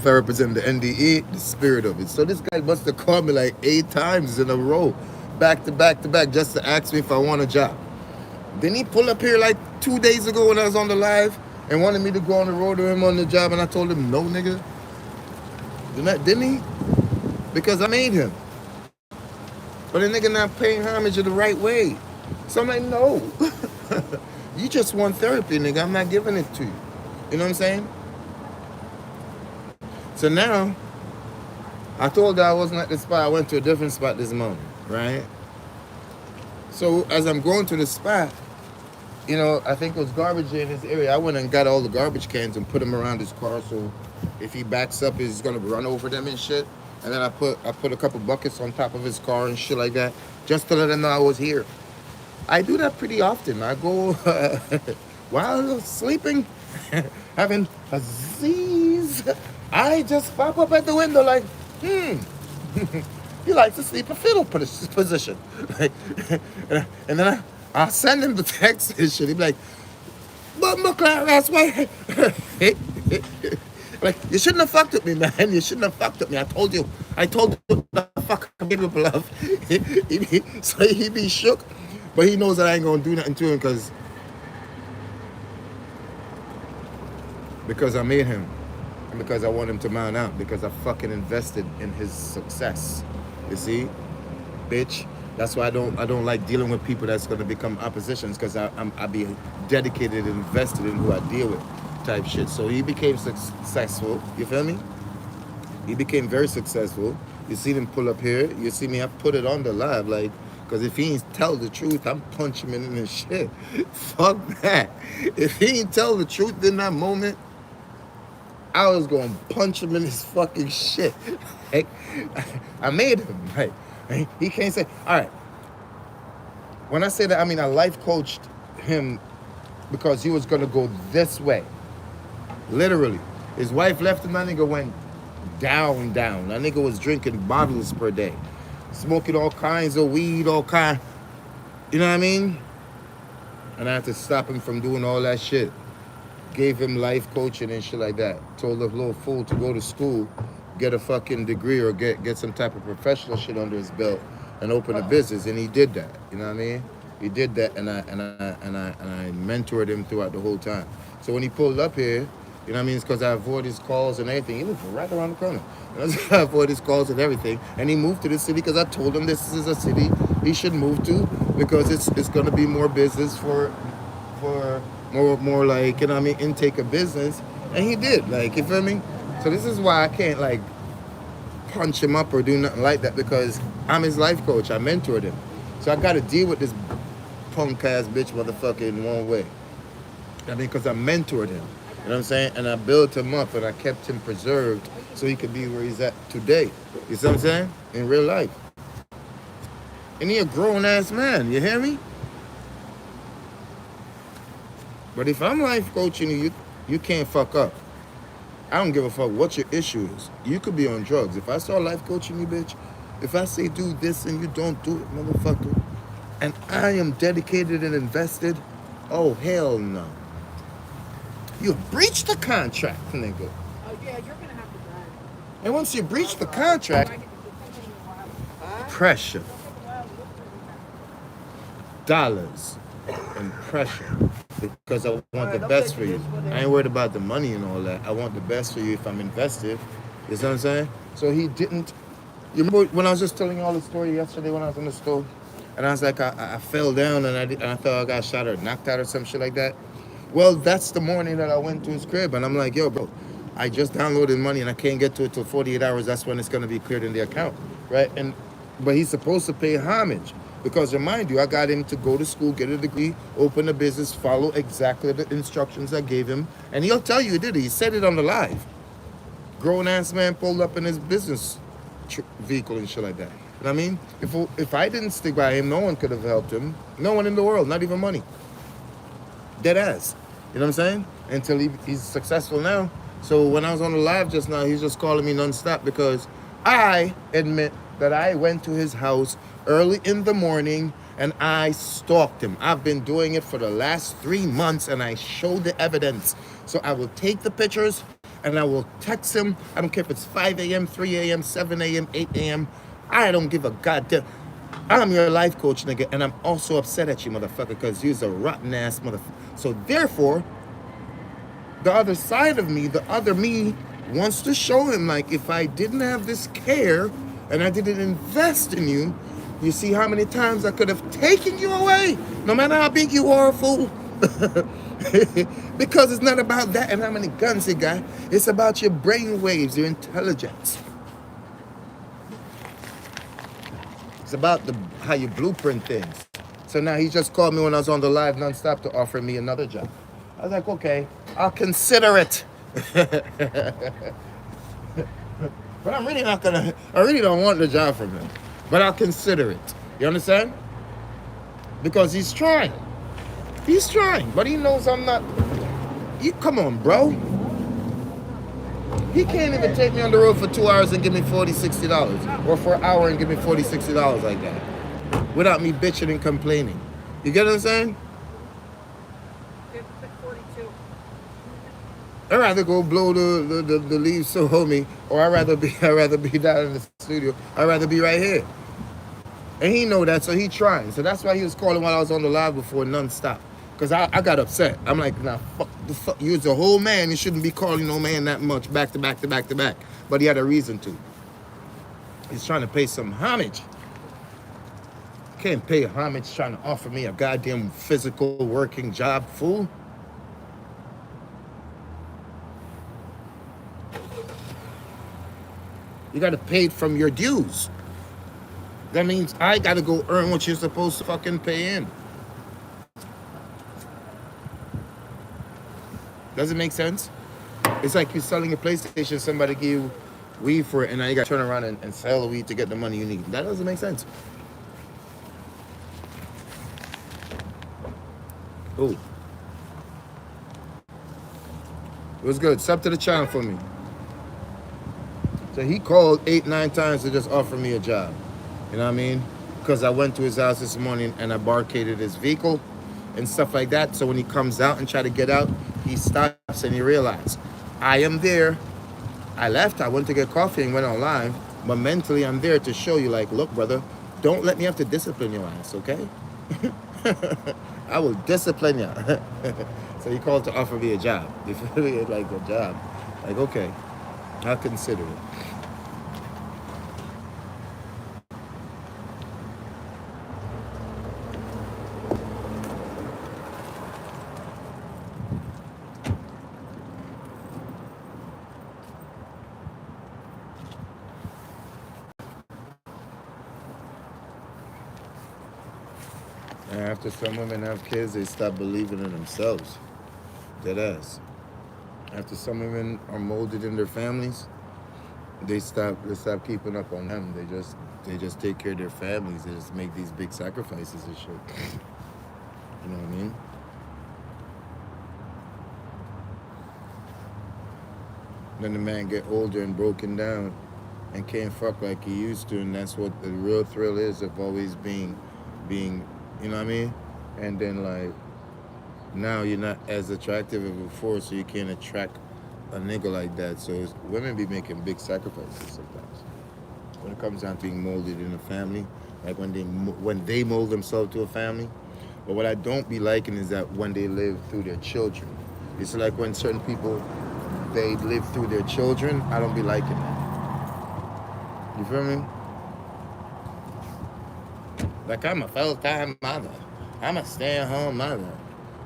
I represent the NDE, the spirit of it. So this guy must have called me like 8 times in a row, back to back to back, just to ask me if I want a job. Then he pulled up here like 2 days ago when I was on the live and wanted me to go on the road with him on the job, and I told him, no, nigga. Didn't he? Because I made him. But the nigga not paying homage in the right way. So I'm like, no. You just want therapy, nigga. I'm not giving it to you. You know what I'm saying? So now, I told her I wasn't at the spot. I went to a different spot this morning, right? So as I'm going to the spot, you know, I think it was garbage in his area. I went and got all the garbage cans and put them around his car, so if he backs up, he's gonna run over them and shit. And then I put a couple buckets on top of his car and shit like that, just to let him know I was here. I do that pretty often. I go while sleeping, having a Z's. I just pop up at the window like, he likes to sleep a fetal position. And then I'll send him the text and shit. He'd be like, but McLaren, that's why. Like, you shouldn't have fucked with me, man. You shouldn't have fucked with me. I told you the fuck I'm capable of. So he be shook, but he knows that I ain't gonna do nothing to him because I made him. And because I want him to mount out, because I fucking invested in his success. You see, bitch. That's why I don't like dealing with people that's gonna become oppositions, because I be dedicated and invested in who I deal with, type shit. So he became successful. You feel me? He became very successful. You see him pull up here. You see me. I put it on the live, like, because if he ain't tell the truth, I'm punching him in his shit. Fuck that. If he ain't tell the truth in that moment, I was going to punch him in his fucking shit. Like, I made him, right? He can't say, all right. When I say that, I mean I life coached him because he was going to go this way. Literally. His wife left him, that nigga went down. That nigga was drinking bottles per day. Smoking all kinds of weed, all kind. You know what I mean? And I had to stop him from doing all that shit. Gave him life coaching and shit like that. Told the little fool to go to school, get a fucking degree or get some type of professional shit under his belt and open a business, and he did that. You know what I mean? He did that, and I mentored him throughout the whole time. So when he pulled up here, you know what I mean? It's because I avoid his calls and everything. He lives right around the corner. I avoid his calls and everything, and he moved to the city because I told him this is a city he should move to because it's gonna be more business for more like, you know what I mean, intake of business, and he did, like, you feel me? So this is why I can't like punch him up or do nothing like that, because I'm his life coach. I mentored him, so I got to deal with this punk ass bitch motherfucker in one way. I mean, because I mentored him, you know what I'm saying, and I built him up and I kept him preserved so he could be where he's at today. You see what I'm saying? In real life, and he a grown ass man. You hear me? But if I'm life coaching you, you can't fuck up. I don't give a fuck what your issue is. You could be on drugs. If I start life coaching you, bitch, if I say do this and you don't do it, motherfucker, and I am dedicated and invested, oh, hell no. You breached the contract, nigga. Oh, yeah, you're going to have to drive. And once you breach the contract, pressure, dollars, and pressure. Because I want the best for you. I ain't worried about the money and all that. I want the best for you if I'm invested. You see what I'm saying? So he didn't. You remember when I was just telling you all the story yesterday when I was in the store? And I was like, I fell down and I thought I got shot or knocked out or some shit like that. Well, that's the morning that I went to his crib. And I'm like, yo, bro, I just downloaded money and I can't get to it till 48 hours. That's when it's going to be cleared in the account, right? But he's supposed to pay homage. Because remind you, I got him to go to school, get a degree, open a business, follow exactly the instructions I gave him. And he'll tell you he did it. He said it on the live. Grown-ass man pulled up in his business vehicle and shit like that. You know what I mean? If I didn't stick by him, no one could have helped him. No one in the world, not even money. Dead ass. You know what I'm saying? Until he's successful now. So when I was on the live just now, he's just calling me nonstop because I admit that I went to his house early in the morning and I stalked him. I've been doing it for the last 3 months and I showed the evidence. So I will take the pictures and I will text him. I don't care if it's 5 a.m., 3 a.m., 7 a.m., 8 a.m. I don't give a goddamn. I'm your life coach, nigga, and I'm also upset at you, motherfucker, because you're a rotten ass motherfucker. So therefore, the other side of me, the other me, wants to show him, like, if I didn't have this care and I didn't invest in you, you see how many times I could have taken you away, no matter how big you are, fool. Because it's not about that and how many guns you got. It's about your brain waves, your intelligence. It's about how you blueprint things. So now he just called me when I was on the live nonstop to offer me another job. I was like, okay, I'll consider it. But I'm really not gonna, I really don't want the job from him. But I'll consider it. You understand? Because he's trying. He's trying, but he knows I'm not. You come on, bro. He can't even take me on the road for 2 hours and give me $40, $60. Or for an hour and give me $40, $60 like that. Without me bitching and complaining. You get what I'm saying? 42. I'd rather go blow the leaves so homie, or I'd rather be down in the studio. I'd rather be right here. And he know that, so he trying. So that's why he was calling while I was on the live before nonstop. Because I got upset. I'm like, nah, fuck. You're a whole man. You shouldn't be calling no man that much back to back to back to back. But he had a reason to. He's trying to pay some homage. Can't pay homage trying to offer me a goddamn physical working job, fool. You got to pay it from your dues. That means I got to go earn what you're supposed to fucking pay in. Does it make sense? It's like you're selling a PlayStation, somebody give you weed for it, and now you got to turn around and sell the weed to get the money you need. That doesn't make sense. Ooh. It was good. Sub to the channel for me. So he called 8, 9 times to just offer me a job. You know what I mean? Because I went to his house this morning and I barricaded his vehicle and stuff like that. So when he comes out and try to get out, he stops and he realizes, I am there. I left, I went to get coffee and went on live, but mentally I'm there to show you, like, look, brother, don't let me have to discipline your ass, okay? I will discipline you. So he called to offer me a job. You feel me? Like a job. Like, okay, I'll consider it. And after some women have kids, they stop believing in themselves. Dead ass. After some women are molded in their families, they stop keeping up on them. They just take care of their families. They just make these big sacrifices and shit. You know what I mean? Then the man get older and broken down and can't fuck like he used to, and that's what the real thrill is of always being, you know what I mean? And then, like, now you're not as attractive as before, so you can't attract a nigga like that. So women be making big sacrifices sometimes. When it comes down to being molded in a family, like when they mold themselves to a family. But what I don't be liking is that when they live through their children. It's like when certain people, they live through their children, I don't be liking that. You feel me? Like, I'm a full-time mother. I'm a stay-at-home mother.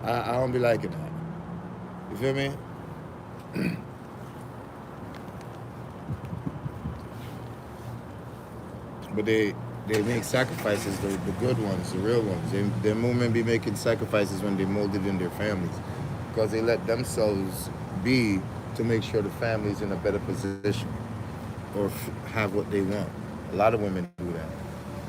I don't be liking that. You feel me? But they make sacrifices, the good ones, the real ones. Their women be making sacrifices when they molded in their families. Because they let themselves be to make sure the family's in a better position. Or have what they want. A lot of women do that.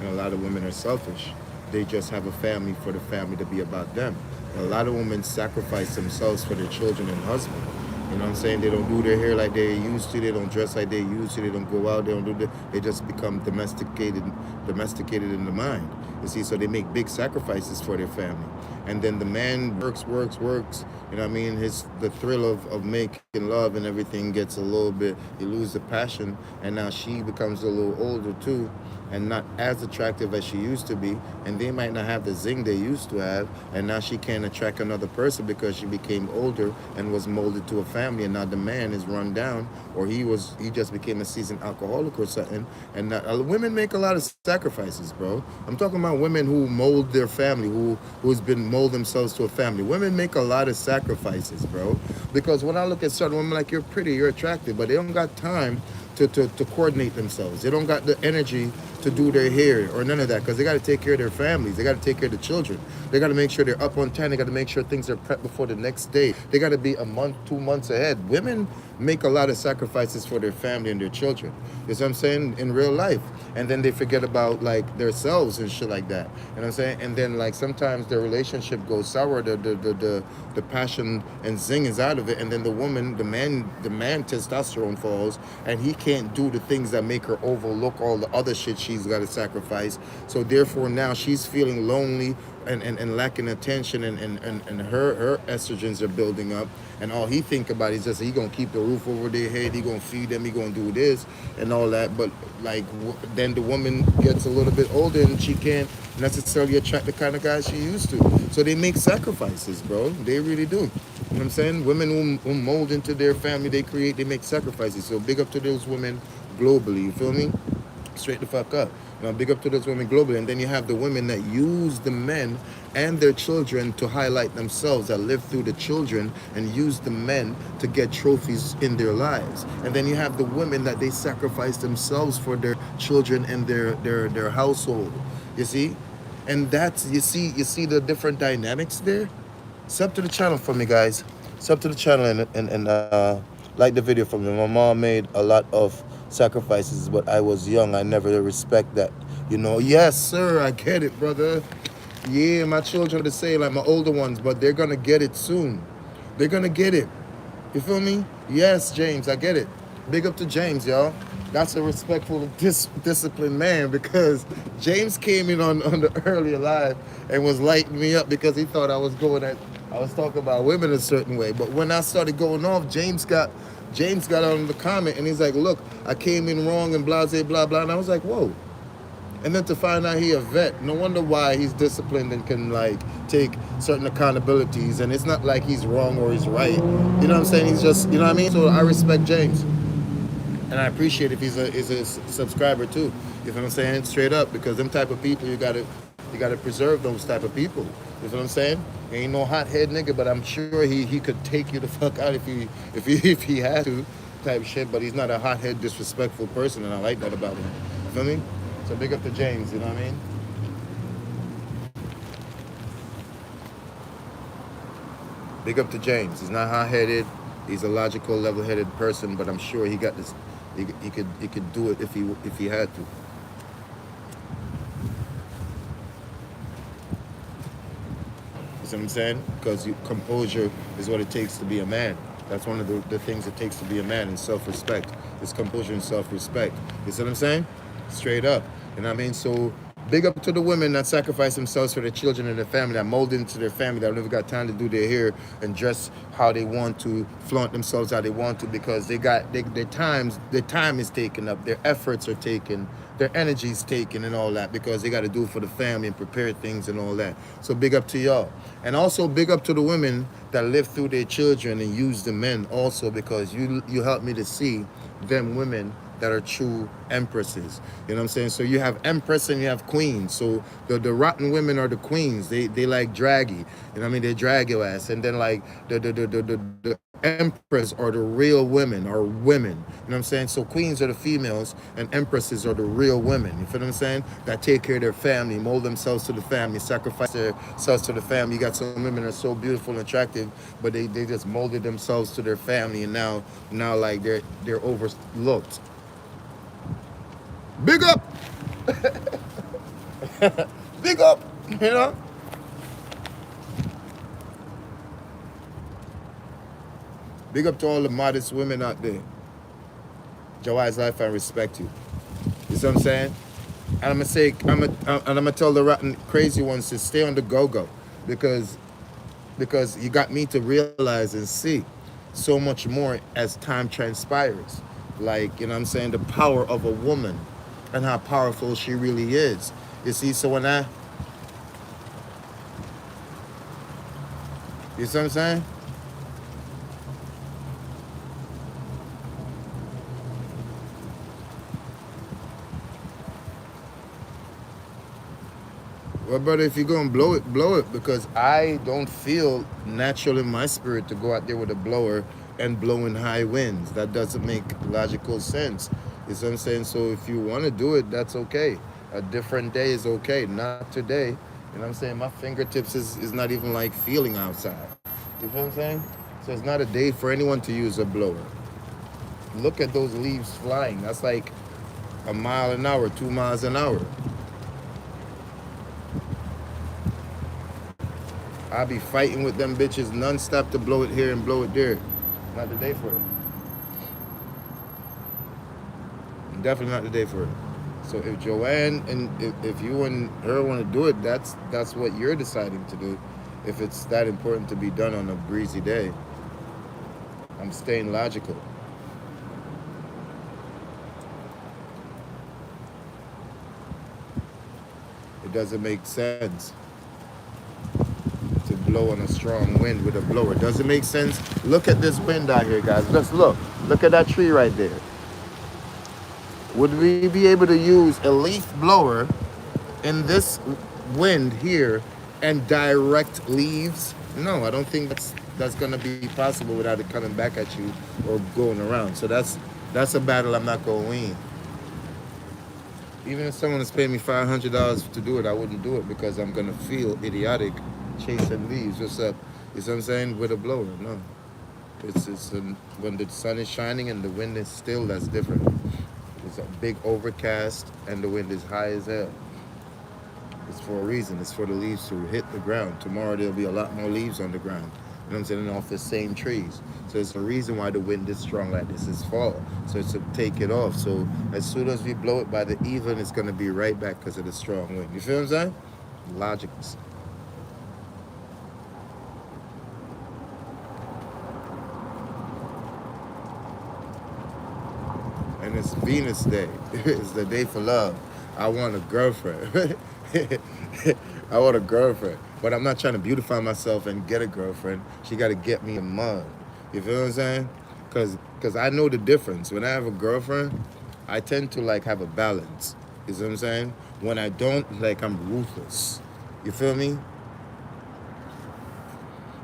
And a lot of women are selfish. They just have a family for the family to be about them. A lot of women sacrifice themselves for their children and husband. You know what I'm saying? They don't do their hair like they used to. They don't dress like they used to. They don't go out. They don't do that. They just become domesticated in the mind. You see, so they make big sacrifices for their family. and then the man works, you know what I mean, the thrill of making love and everything gets a little bit, you lose the passion, and now she becomes a little older too, and not as attractive as she used to be, and they might not have the zing they used to have, and now she can't attract another person because she became older and was molded to a family, and now the man is run down, or he just became a seasoned alcoholic or something. And women make a lot of sacrifices, bro. I'm talking about women who mold their family, who's been mold themselves to a family. Women make a lot of sacrifices, bro, because when I look at certain women, like, you're pretty, you're attractive, but they don't got time to coordinate themselves. They don't got the energy to do their hair or none of that, because they got to take care of their families. They got to take care of the children. They got to make sure they're up on time. They got to make sure things are prepped before the next day. They got to be a month, 2 months ahead. Women make a lot of sacrifices for their family and their children. You know what I'm saying? In real life. And then they forget about, like, themselves and shit like that. You know what I'm saying? And then, like, sometimes their relationship goes sour. The passion and zing is out of it. And then the man testosterone falls, and he can't do the things that make her overlook all the other shit she's got to sacrifice. So therefore now she's feeling lonely and lacking attention, and her estrogens are building up, and all he think about is just he gonna keep the roof over their head, he gonna feed them, he gonna do this and all that. But like then the woman gets a little bit older and she can't necessarily attract the kind of guy she used to. So they make sacrifices, bro. They really do. You know what I'm saying? Women who mold into their family, they make sacrifices. So big up to those women globally, you feel me? Straight the fuck up. You know, big up to those women globally. And then you have the women that use the men and their children to highlight themselves, that live through the children and use the men to get trophies in their lives. And then you have the women that they sacrifice themselves for their children and their household. You see? And that's, you see the different dynamics there? Sub to the channel for me, guys. Sub to the channel and like the video from me. My mom made a lot of sacrifices, but I was young. I never respect that. You know, yes, sir, I get it, brother. Yeah, my children are the same, like my older ones, but they're gonna get it soon. They're gonna get it. You feel me? Yes, James, I get it. Big up to James, y'all. That's a respectful, disciplined man, because James came in on the earlier live and was lighting me up because he thought I was talking about women a certain way. But when I started going off, James got on the comment and he's like, look, I came in wrong and blah, blah, blah. And I was like, whoa. And then to find out he a vet, no wonder why he's disciplined and can like take certain accountabilities. And it's not like he's wrong or he's right. You know what I'm saying? He's just, you know what I mean? So I respect James. And I appreciate if he's a subscriber too. You know what I'm saying? Straight up, because them type of people, you gotta preserve those type of people. You know what I'm saying? He ain't no hothead nigga, but I'm sure he could take you the fuck out if he had to, type shit. But he's not a hothead, disrespectful person, and I like that about him. You feel me? So big up to James. You know what I mean? Big up to James. He's not hot-headed. He's a logical, level-headed person, but I'm sure he got this. He could do it if he had to. You see what I'm saying? Because composure is what it takes to be a man. That's one of the things it takes to be a man, and self-respect. It's composure and self-respect. You see what I'm saying? Straight up. You know what I mean? So big up to the women that sacrifice themselves for their children and their family, that mold into their family, that never got time to do their hair and dress how they want to, flaunt themselves how they want to, because their time is taken up, their efforts are taken, their energy is taken and all that, because they got to do it for the family and prepare things and all that. So big up to y'all. And also big up to the women that live through their children and use the men also, because you help me to see them women that are true empresses. You know what I'm saying? So you have empress and you have queens. So the rotten women are the queens. They like draggy. You know what I mean? They drag your ass. And then like the empress are the real women, or women. You know what I'm saying? So queens are the females and empresses are the real women. You feel what I'm saying? That take care of their family, mold themselves to the family, sacrifice themselves to the family. You got some women that are so beautiful and attractive, but they just molded themselves to their family, and now like they're overlooked. Big up! Big up, you know? Big up to all the modest women out there. Jawai's life, I respect you. You see what I'm saying? And I'm gonna tell the rotten crazy ones to stay on the go-go. because you got me to realize and see so much more as time transpires. Like, you know what I'm saying, the power of a woman and how powerful she really is. You see, so when you see what I'm saying? Well, brother, if you're gonna blow it, because I don't feel natural in my spirit to go out there with a blower and blow in high winds. That doesn't make logical sense. You see what I'm saying? So if you want to do it, that's okay. A different day is okay. Not today. You know what I'm saying? My fingertips is not even like feeling outside. You feel what I'm saying? So it's not a day for anyone to use a blower. Look at those leaves flying. That's like a mile an hour, 2 miles an hour. I'll be fighting with them bitches non-stop to blow it here and blow it there. Not the day for it. Definitely not the day for it. So if Joanne and if you and her want to do it, that's what you're deciding to do. If it's that important to be done on a breezy day, I'm staying logical. It doesn't make sense to blow on a strong wind with a blower. Does it make sense? Look at this wind out here, guys. Let's look. Look at that tree right there. Would we be able to use a leaf blower in this wind here and direct leaves? No, I don't think that's gonna be possible without it coming back at you or going around. So that's a battle I'm not gonna win. Even if someone is paying me $500 to do it, I wouldn't do it because I'm gonna feel idiotic chasing leaves. What's up? You see what I'm saying? With a blower, no. When the sun is shining and the wind is still, that's different. It's a big overcast and the wind is high as hell. It's for a reason. It's for the leaves to hit the ground. Tomorrow there'll be a lot more leaves on the ground. You know what I'm saying? Off the same trees. So it's a reason why the wind is strong like this. It's fall. So it's to take it off. So as soon as we blow it by the evening, it's going to be right back because of the strong wind. You feel what I'm saying? Logic. And it's Venus Day. It's the day for love. I want a girlfriend. I want a girlfriend. But I'm not trying to beautify myself and get a girlfriend. She got to get me a mug. You feel what I'm saying? Because I know the difference. When I have a girlfriend, I tend to like have a balance. You see what I'm saying? When I don't, like I'm ruthless. You feel me?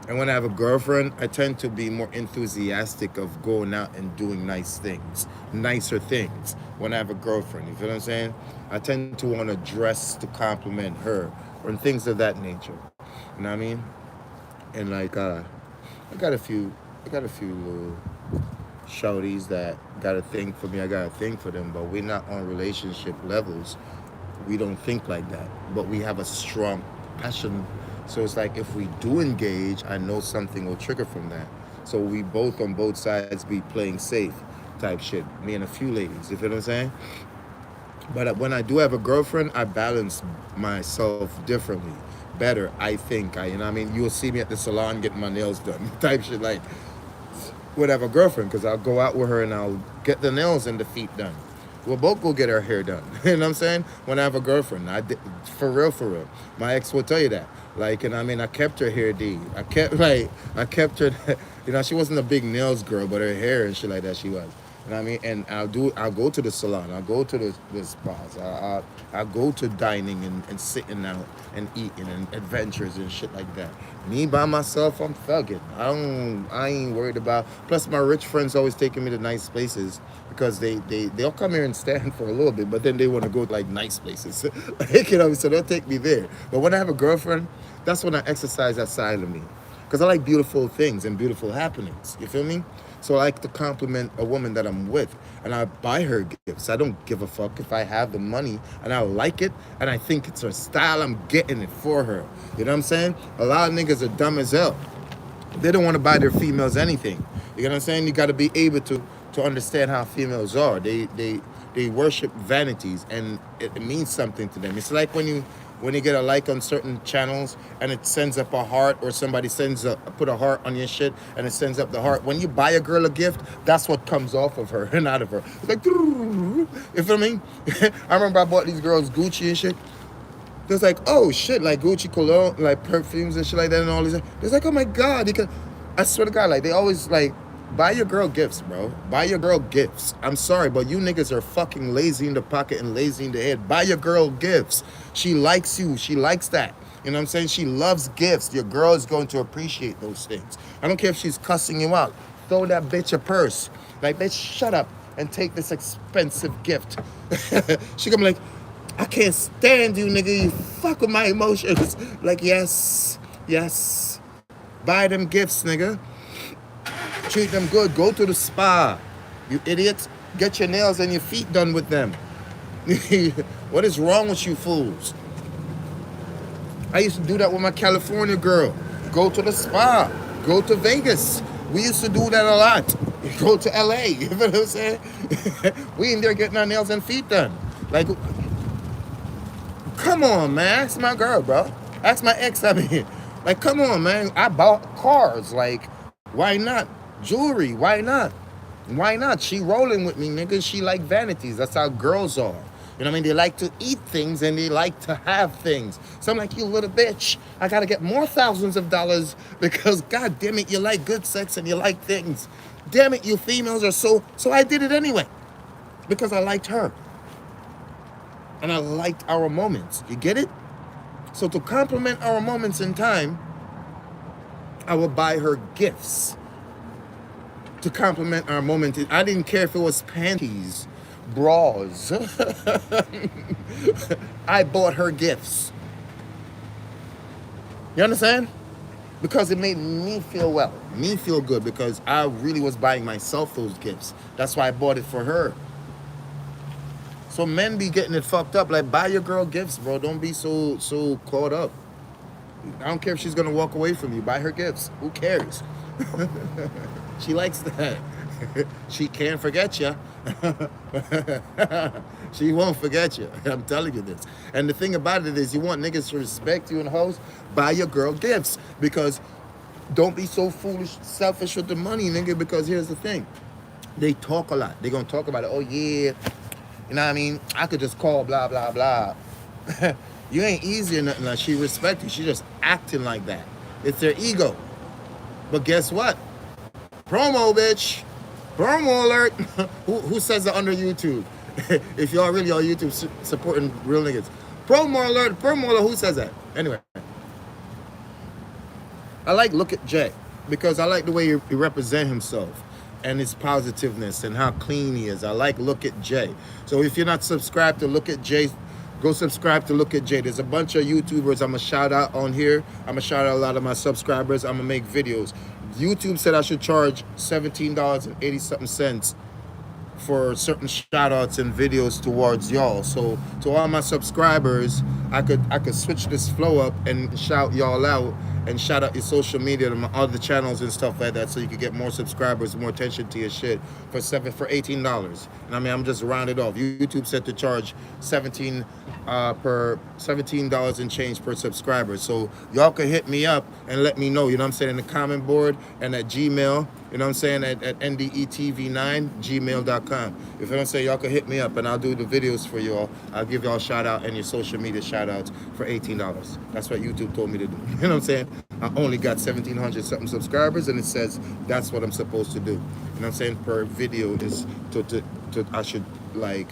And when I have a girlfriend, I tend to be more enthusiastic of going out and doing nice things, nicer things. When I have a girlfriend, you feel what I'm saying? I tend to want to dress to compliment her or things of that nature. You know what I mean? And like, I got a few little shorties that got a thing for me. I got a thing for them, but we're not on relationship levels. We don't think like that, but we have a strong passion. So it's like if we do engage, I know something will trigger from that. So we both on both sides be playing safe type shit. Me and a few ladies, you feel what I'm saying? But when I do have a girlfriend, I balance myself differently, better, I think. You know what I mean? You'll see me at the salon getting my nails done type shit. Like, would have a girlfriend because I'll go out with her and I'll get the nails and the feet done. We'll both go get our hair done. You know what I'm saying? When I have a girlfriend, for real. My ex will tell you that. Like, and I mean, I kept her hair D. I kept her, you know, she wasn't a big nails girl, but her hair and shit like that, she was. You know what I mean? And I'll go to the salon. I'll go to the spas. I'll go to dining and sitting out and eating and adventures and shit like that. Me by myself, I'm thugging. I ain't worried about. Plus, my rich friends always taking me to nice places because they'll come here and stand for a little bit, but then they want to go to like nice places. Like, you know, so they'll take me there. But when I have a girlfriend, that's when I exercise that side of me. Because I like beautiful things and beautiful happenings. You feel me? So I like to compliment a woman that I'm with. And I buy her gifts. I don't give a fuck if I have the money and I like it and I think it's her style, I'm getting it for her. You know what I'm saying? A lot of niggas are dumb as hell. They don't want to buy their females anything. You know what I'm saying? You got to be able to understand how females are. They worship vanities and it means something to them. It's like when when you get a like on certain channels and it sends up a heart, or somebody put a heart on your shit and it sends up the heart. When you buy a girl a gift, that's what comes off of her and out of her. It's like, you feel me? I remember I bought these girls Gucci and shit. There's like, oh shit, like Gucci cologne, like perfumes and shit like that and all this. It's like, oh my God, I swear to God, like they always like, buy your girl gifts, bro. Buy your girl gifts. I'm sorry, but you niggas are fucking lazy in the pocket and lazy in the head. Buy your girl gifts. She likes you. She likes that. You know what I'm saying? She loves gifts. Your girl is going to appreciate those things. I don't care if she's cussing you out. Throw that bitch a purse. Like, bitch, shut up and take this expensive gift. She gonna be like, I can't stand you, nigga. You fuck with my emotions. Like, yes, yes. Buy them gifts, nigga. Treat them good. Go to the spa. You idiots. Get your nails and your feet done with them. What is wrong with you fools? I used to do that with my California girl. Go to the spa. Go to Vegas. We used to do that a lot. Go to LA. You know what I'm saying? We in there getting our nails and feet done. Like, come on, man. Ask my girl, bro. Ask my ex, I mean. Like, come on, man. I bought cars. Like, why not? Jewelry, why not? Why not? She rolling with me, nigga. She like vanities. That's how girls are. You know what I mean? They like to eat things and they like to have things. So I'm like, you little bitch, I gotta get more thousands of dollars because God damn it, you like good sex and you like things. Damn it, you females are so I did it anyway. Because I liked her. And I liked our moments. You get it? So to compliment our moments in time, I would buy her gifts. To compliment our moment. I didn't care if it was panties, bras. I bought her gifts. You understand? Because it made me feel well, me feel good, because I really was buying myself those gifts. That's why I bought it for her. So men be getting it fucked up. Like, buy your girl gifts, bro. Don't be so caught up. I don't care if she's gonna walk away from you. Buy her gifts. Who cares? She likes that. She can't forget you. She won't forget you. I'm telling you this. And the thing about it is, you want niggas to respect you and hoes, buy your girl gifts. Because don't be so foolish, selfish with the money, nigga. Because here's the thing. They talk a lot. They're going to talk about it. Oh, yeah. You know what I mean? I could just call blah, blah, blah. You ain't easy or nothing. Like, she respect you. She just acting like that. It's their ego. But guess what? Promo, bitch. Promo alert. Who says that under YouTube? If y'all really on YouTube supporting real niggas. Promo alert. Promo alert. Who says that? Anyway. I like Look at Jay because I like the way he represent himself and his positiveness and how clean he is. I like Look at Jay. So if you're not subscribed to Look at Jay, go subscribe to Look at Jay. There's a bunch of YouTubers I'm going to shout out on here. I'm going to shout out a lot of my subscribers. I'm going to make videos. YouTube said I should charge $17.80 for certain shout outs and videos towards y'all. So to all my subscribers, I could switch this flow up and shout y'all out and shout out your social media to my other channels and stuff like that, so you could get more subscribers, more attention to your shit for $18. And I mean, I'm just rounded off. YouTube said to charge $17 and change per subscriber. So y'all can hit me up and let me know, you know what I'm saying, in the comment board and at Gmail, you know what I'm saying, at NDEtv9 gmail.com. If you know what I'm saying, y'all can hit me up and I'll do the videos for y'all. I'll give y'all a shout out and your social media shout outs for $18. That's what YouTube told me to do. You know what I'm saying? I only got 1,700 something subscribers and it says that's what I'm supposed to do. You know what I'm saying? Per video is I should like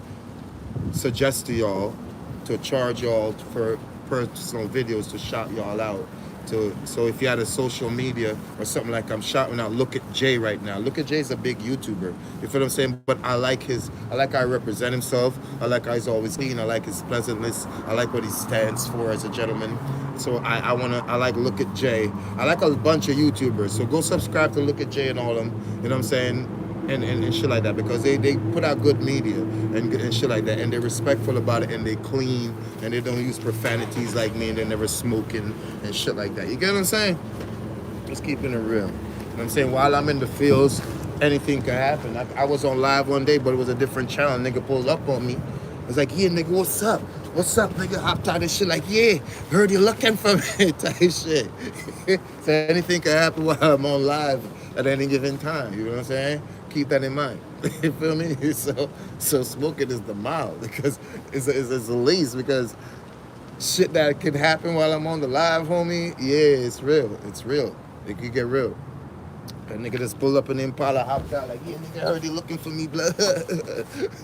suggest to y'all to charge y'all for personal videos to shout y'all out. So if you had a social media or something, like I'm shouting out Look at Jay right now. Look at Jay's a big YouTuber. You feel what I'm saying? But I like how he represent himself. I like how he's always clean. I like his pleasantness. I like what he stands for as a gentleman. So I like Look at Jay. I like a bunch of YouTubers. So go subscribe to Look at Jay and all of them. You know what I'm saying? And shit like that, because they put out good media and shit like that, and they're respectful about it, and they clean, and they don't use profanities like me, and they're never smoking and shit like that. You get what I'm saying? Just keeping it real. You know what I'm saying? While I'm in the fields, anything can happen. I was on live one day, but it was a different channel. Nigga pulled up on me. was like, yeah, nigga, what's up? What's up, nigga? Hopped out this shit like, yeah, heard you looking for me type shit. So anything can happen while I'm on live at any given time. You know what I'm saying? Keep that in mind. You feel me? So smoking is the mild because it's the least because shit that can happen while I'm on the live, homie. Yeah, it's real. It's real. It could get real. A nigga just pulled up an Impala, hopped out like, yeah, nigga, heard he looking for me, blood.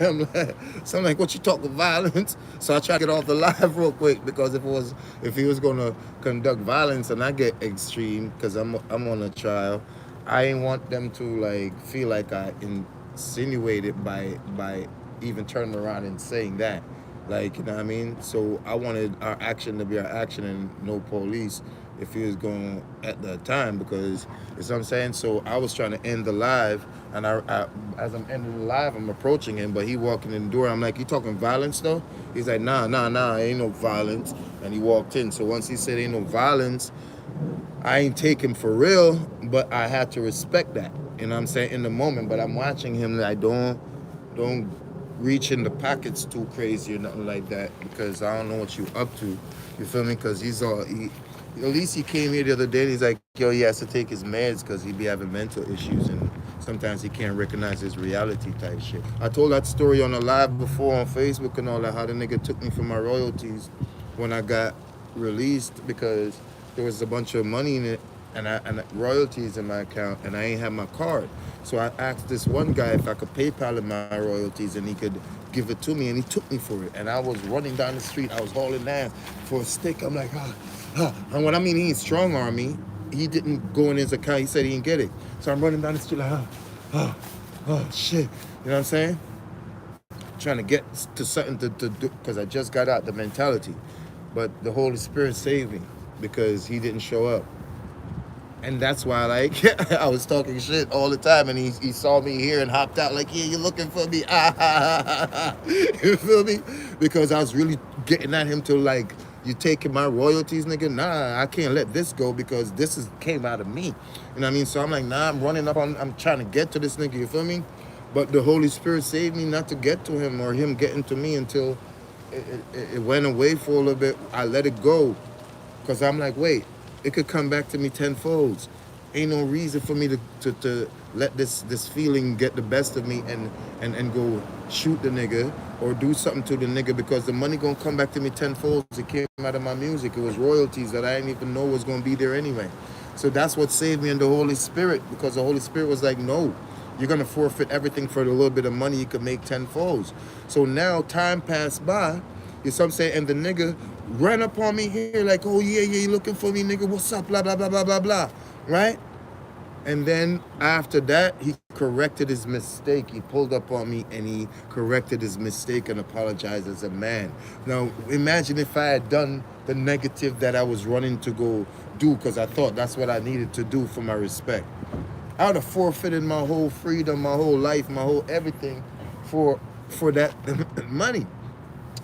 I'm like, what you talking violence? So I try to get off the live real quick because if he was gonna conduct violence and I get extreme because I'm on a trial, I ain't want them to like feel like I insinuated by even turning around and saying that. Like, you know what I mean? So I wanted our action to be our action and no police if he was going at the time because, you know what I'm saying? So I was trying to end the live and I as I'm ending the live, I'm approaching him, but he walking in the door. I'm like, you talking violence though? He's like, nah, ain't no violence. And he walked in. So once he said ain't no violence, I ain't take him for real, but I had to respect that. You know what I'm saying? In the moment, but I'm watching him like, don't reach in the pockets too crazy or nothing like that because I don't know what you up to. You feel me? Because at least he came here the other day and he's like, yo, he has to take his meds because he be having mental issues and sometimes he can't recognize his reality type shit. I told that story on a live before on Facebook and all that, how the nigga took me for my royalties when I got released because there was a bunch of money in it and royalties in my account and I ain't have my card. So I asked this one guy if I could PayPal him my royalties and he could give it to me and he took me for it. And I was running down the street, I was hauling ass for a stick. I'm like, and what I mean, he ain't strong arm me. He didn't go in his account, he said he didn't get it. So I'm running down the street like, shit. You know what I'm saying? Trying to get to something to do because I just got out the mentality. But the Holy Spirit saved me because he didn't show up. And that's why, like, I was talking shit all the time, and he saw me here and hopped out like, yeah, you're looking for me. You feel me? Because I was really getting at him to, like, you taking my royalties, nigga? Nah, I can't let this go because this came out of me. You know what I mean? So I'm like, nah, I'm trying to get to this nigga, you feel me? But the Holy Spirit saved me not to get to him or him getting to me until it went away for a little bit. I let it go because I'm like, wait. It could come back to me tenfold. Ain't no reason for me to let this feeling get the best of me and go shoot the nigga or do something to the nigga because the money gonna come back to me tenfold. It came out of my music. It was royalties that I didn't even know was gonna be there anyway. So that's what saved me in the Holy Spirit because the Holy Spirit was like, no, you're gonna forfeit everything for the little bit of money you could make tenfold. So now time passed by, you know what I'm saying, and the nigga ran up on me here like, oh yeah, you looking for me, nigga, what's up, blah, blah, blah, blah, blah, blah, right? And then after that, he corrected his mistake. He pulled up on me and he corrected his mistake and apologized as a man. Now, imagine if I had done the negative that I was running to go do because I thought that's what I needed to do for my respect. I would have forfeited my whole freedom, my whole life, my whole everything for that money.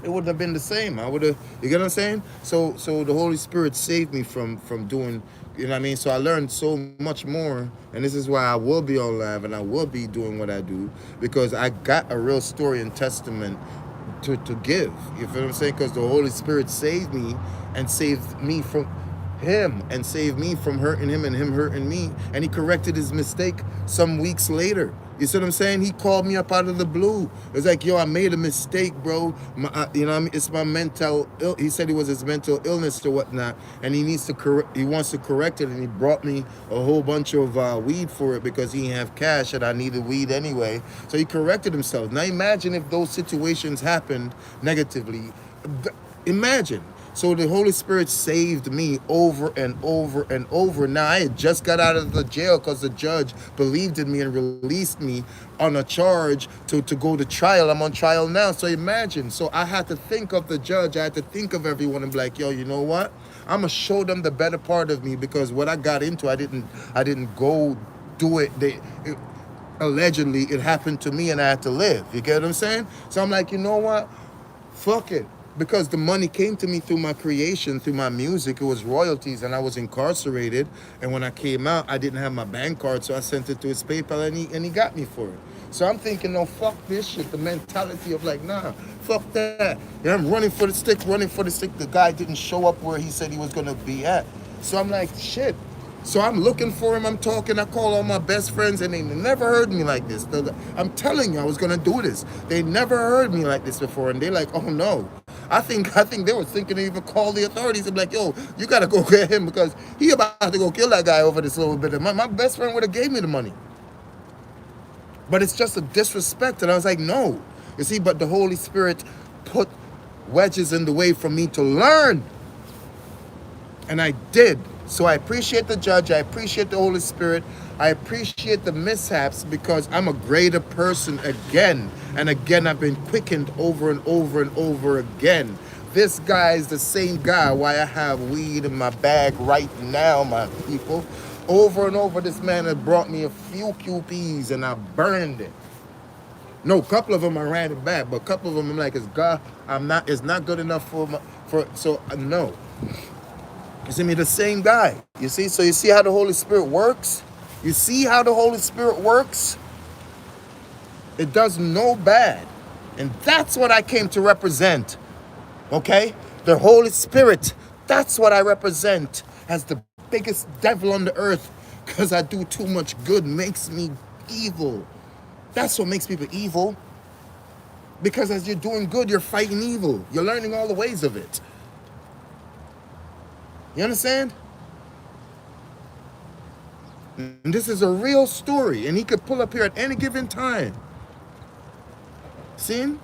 It wouldn't have been the same. I would have, you get what I'm saying? So the Holy Spirit saved me from doing, you know what I mean? So I learned so much more, and this is why I will be on live and I will be doing what I do, because I got a real story and testament to give. You feel what I'm saying? Because the Holy Spirit saved me and saved me from him and saved me from hurting him and him hurting me. And he corrected his mistake some weeks later. You see what I'm saying? He called me up out of the blue. It's like, yo, I made a mistake, bro. You know what I mean? It's my mental he said it was his mental illness or whatnot, and he wants to correct it, and he brought me a whole bunch of weed for it because he didn't have cash and I needed weed anyway. So he corrected himself. Now imagine if those situations happened negatively. Imagine. So the Holy Spirit saved me over and over and over. Now, I had just got out of the jail because the judge believed in me and released me on a charge to go to trial. I'm on trial now. So imagine. So I had to think of the judge. I had to think of everyone and be like, yo, you know what? I'm going to show them the better part of me because what I got into, I didn't go do it. Allegedly, it happened to me and I had to live. You get what I'm saying? So I'm like, you know what? Fuck it. Because the money came to me through my creation, through my music. It was royalties, and I was incarcerated. And when I came out, I didn't have my bank card, so I sent it to his PayPal, and he got me for it. So I'm thinking, no, fuck this shit. The mentality of like, nah, fuck that. Yeah, I'm running for the stick, running for the stick. The guy didn't show up where he said he was gonna be at. So I'm like, shit. So I'm looking for him, I'm talking, I call all my best friends, and they never heard me like this. I'm telling you, I was gonna do this. They never heard me like this before, and they're like, oh no. I think they were thinking to even call the authorities and be like, yo, you gotta go get him because he about to go kill that guy over this little bit. My best friend would have gave me the money. But it's just a disrespect, and I was like, no. You see, but the Holy Spirit put wedges in the way for me to learn. And I did. So I appreciate the judge. I appreciate the Holy Spirit. I appreciate the mishaps because I'm a greater person again. And again, I've been quickened over and over and over again. This guy is the same guy why I have weed in my bag right now, my people. Over and over, this man had brought me a few QPs and I burned it. No, a couple of them I ran it back, but a couple of them I'm like, it's not good enough so no. You see me, the same guy. You see, so you see how the Holy Spirit works? You see how the Holy Spirit works? It does no bad. And that's what I came to represent. Okay? The Holy Spirit, that's what I represent as the biggest devil on the earth, because I do too much good makes me evil. That's what makes people evil. Because as you're doing good, you're fighting evil. You're learning all the ways of it. You understand? And this is a real story, and he could pull up here at any given time. See?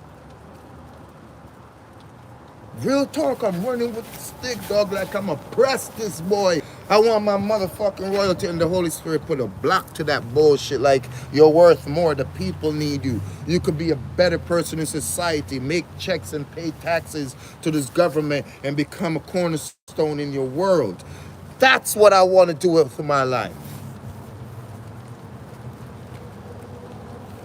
Real talk, I'm running with the stick, dog, like I'm oppressed this boy. I want my motherfucking royalty, and the Holy Spirit put a block to that bullshit like you're worth more, the people need you. You could be a better person in society, make checks and pay taxes to this government and become a cornerstone in your world. That's what I want to do with my life.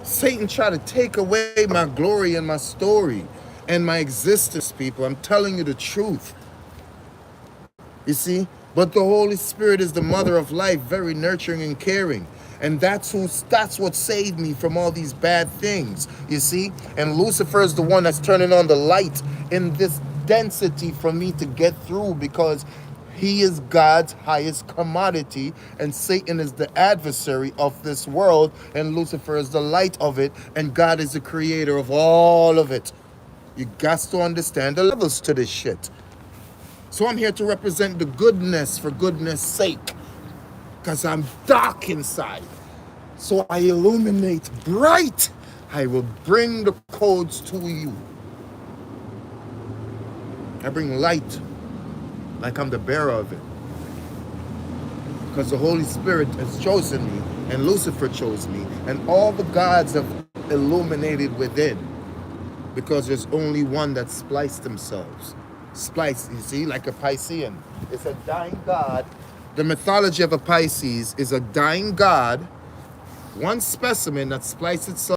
Satan tried to take away my glory and my story and my existence, people. I'm telling you the truth. You see? But the Holy Spirit is the mother of life, very nurturing and caring. And that's what saved me from all these bad things, you see? And Lucifer is the one that's turning on the light in this density for me to get through, because he is God's highest commodity, and Satan is the adversary of this world, and Lucifer is the light of it, and God is the creator of all of it. You got to understand the levels to this shit. So I'm here to represent the goodness for goodness sake, because I'm dark inside. So I illuminate bright. I will bring the codes to you. I bring light like I'm the bearer of it. Because the Holy Spirit has chosen me, and Lucifer chose me, and all the gods have illuminated within. Because there's only one that spliced themselves. Spliced, you see, like a Piscean. It's a dying god. The mythology of a Pisces is a dying god, one specimen that spliced itself